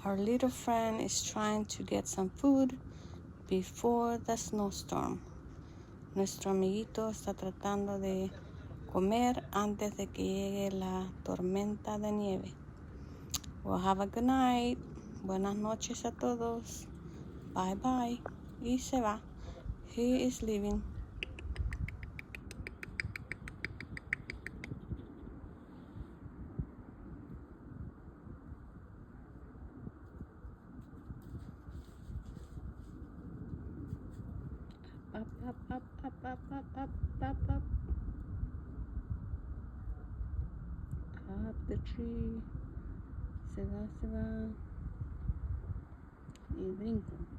Our little friend is trying to get some food before the snowstorm. Nuestro amiguito está tratando de comer antes de que llegue la tormenta de nieve. Well, have a good night. Buenas noches a todos. Bye bye. Y se va. He is leaving. Up, up, up, up, up, up, up, up, up. Up the tree. Se va. Y brinco.